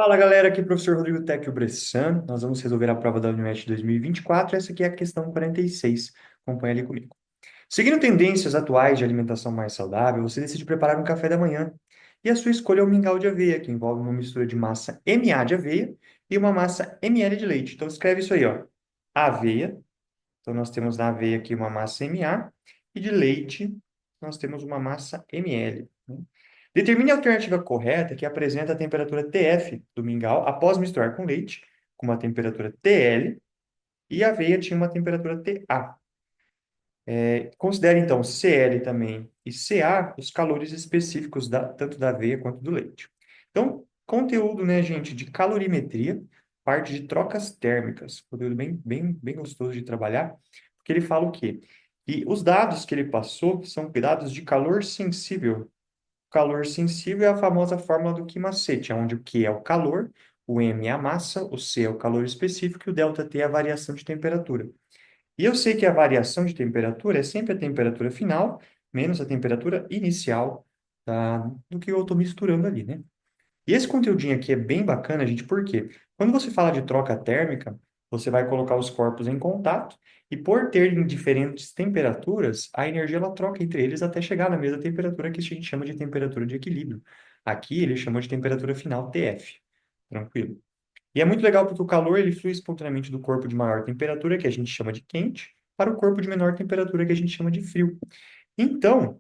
Fala galera, aqui é o professor Rodrigo Tec Bressan. Nós vamos resolver a prova da Unimed 2024. Essa aqui é a questão 46. Acompanha ali comigo. Seguindo tendências atuais de alimentação mais saudável, você decide preparar um café da manhã. E a sua escolha é o mingau de aveia, que envolve uma mistura de massa MA de aveia e uma massa ML de leite. Então escreve isso aí, ó. Aveia. Então nós temos na aveia aqui uma massa MA e de leite nós temos uma massa ML, né? Determine a alternativa correta que apresenta a temperatura TF do mingau após misturar com leite, com uma temperatura TL, e a aveia tinha uma temperatura TA. Considere, então, CL também e CA os calores específicos tanto da aveia quanto do leite. Então, conteúdo, né, gente, de calorimetria, parte de trocas térmicas. Conteúdo bem gostoso de trabalhar, porque ele fala o quê? E os dados que ele passou são dados de calor sensível. Calor sensível é a famosa fórmula do Q macete, onde o Q é o calor, o M é a massa, o C é o calor específico e o ΔT é a variação de temperatura. E eu sei que a variação de temperatura é sempre a temperatura final menos a temperatura inicial do que eu estou misturando ali, né? E esse conteúdinho aqui é bem bacana, gente, porque quando você fala de troca térmica, você vai colocar os corpos em contato e por terem diferentes temperaturas, a energia ela troca entre eles até chegar na mesma temperatura que a gente chama de temperatura de equilíbrio. Aqui ele chama de temperatura final TF. Tranquilo. E é muito legal porque o calor ele flui espontaneamente do corpo de maior temperatura, que a gente chama de quente, para o corpo de menor temperatura, que a gente chama de frio. Então,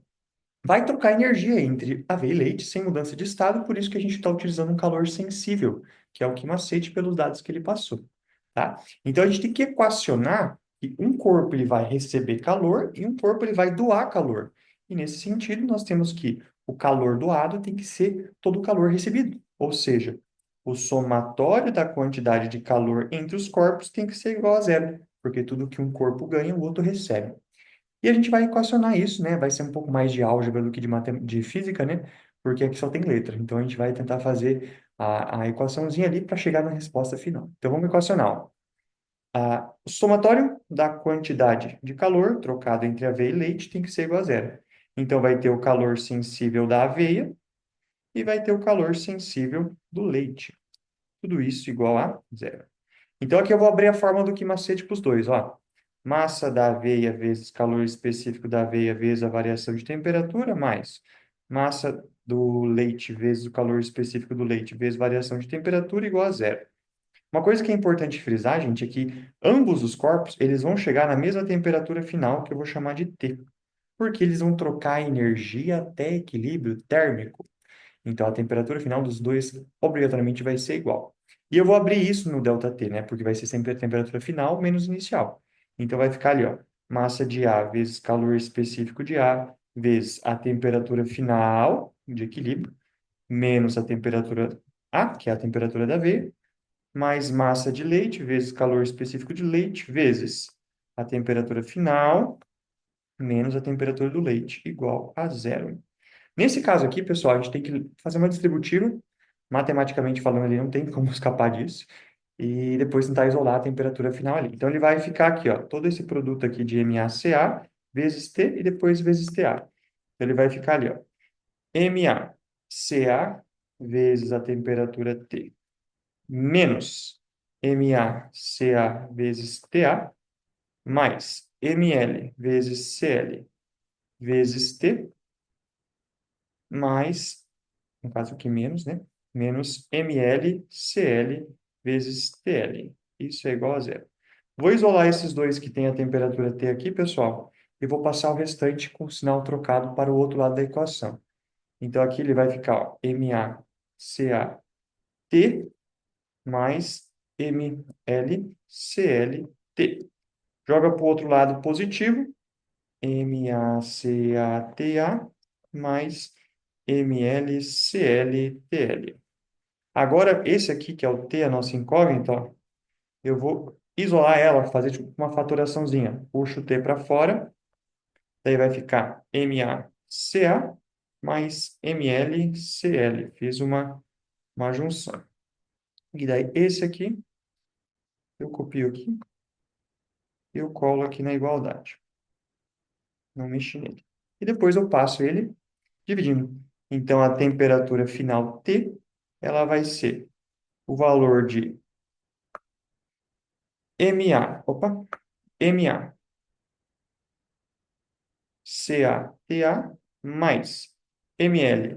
vai trocar energia entre aveia e leite sem mudança de estado, por isso que a gente está utilizando um calor sensível, que é o que macete pelos dados que ele passou, tá? Então, a gente tem que equacionar que um corpo ele vai receber calor e um corpo ele vai doar calor. E nesse sentido, nós temos que o calor doado tem que ser todo o calor recebido, ou seja, o somatório da quantidade de calor entre os corpos tem que ser igual a zero, porque tudo que um corpo ganha, o outro recebe. E a gente vai equacionar isso, né? Vai ser um pouco mais de álgebra do que de física, né? Porque aqui só tem letra. Então a gente vai tentar fazer a equaçãozinha ali para chegar na resposta final. Então vamos equacionar, ó. O somatório da quantidade de calor trocado entre aveia e leite tem que ser igual a zero. Então vai ter o calor sensível da aveia e vai ter o calor sensível do leite. Tudo isso igual a zero. Então, aqui eu vou abrir a fórmula do Q-macete para os dois, ó. Massa da aveia vezes calor específico da aveia vezes a variação de temperatura, mais massa do leite vezes o calor específico do leite vezes variação de temperatura igual a zero. Uma coisa que é importante frisar, gente, é que ambos os corpos, eles vão chegar na mesma temperatura final, que eu vou chamar de T, porque eles vão trocar energia até equilíbrio térmico. Então, a temperatura final dos dois obrigatoriamente vai ser igual. E eu vou abrir isso no ΔT, né? Porque vai ser sempre a temperatura final menos inicial. Então, vai ficar ali, ó. Massa de A vezes calor específico de A vezes a temperatura final de equilíbrio menos a temperatura A, que é a temperatura da veia, mais massa de leite vezes calor específico de leite vezes a temperatura final menos a temperatura do leite, igual a zero. Nesse caso aqui, pessoal, a gente tem que fazer uma distributiva, matematicamente falando, ele não tem como escapar disso, e depois tentar isolar a temperatura final ali. Então, ele vai ficar aqui, ó, todo esse produto aqui de MaCa vezes T e depois vezes Ta. Então, ele vai ficar ali, ó, MaCa vezes a temperatura T menos MaCa vezes Ta mais Ml vezes Cl vezes T mais no caso aqui menos, né? Menos mlCl vezes TL. Isso é igual a zero. Vou isolar esses dois que têm a temperatura T aqui, pessoal, e vou passar o restante com o sinal trocado para o outro lado da equação. Então, aqui ele vai ficar, ó, MaCaT mais mlClT. Joga para o outro lado positivo, MaCaTA mais mlClTl. Agora, esse aqui, que é o T, a nossa incógnita, ó, eu vou isolar ela, fazer tipo uma faturaçãozinha. Puxo o T para fora, daí vai ficar MaCa mais MlCl. Fiz uma junção. E daí, esse aqui, eu copio aqui, eu colo aqui na igualdade. Não mexi nele. E depois eu passo ele dividindo. Então, a temperatura final T, ela vai ser o valor de MA, CA, mais ML,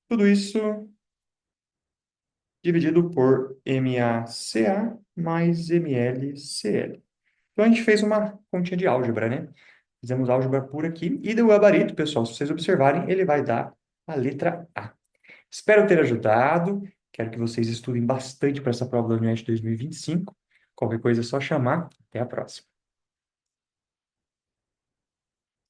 tudo isso dividido por MACA mais MLCL. Então, a gente fez uma continha de álgebra, né? Fizemos álgebra pura aqui. E do gabarito, pessoal, se vocês observarem, ele vai dar a letra A. Espero ter ajudado. Quero que vocês estudem bastante para essa prova da UniET 2025. Qualquer coisa é só chamar. Até a próxima.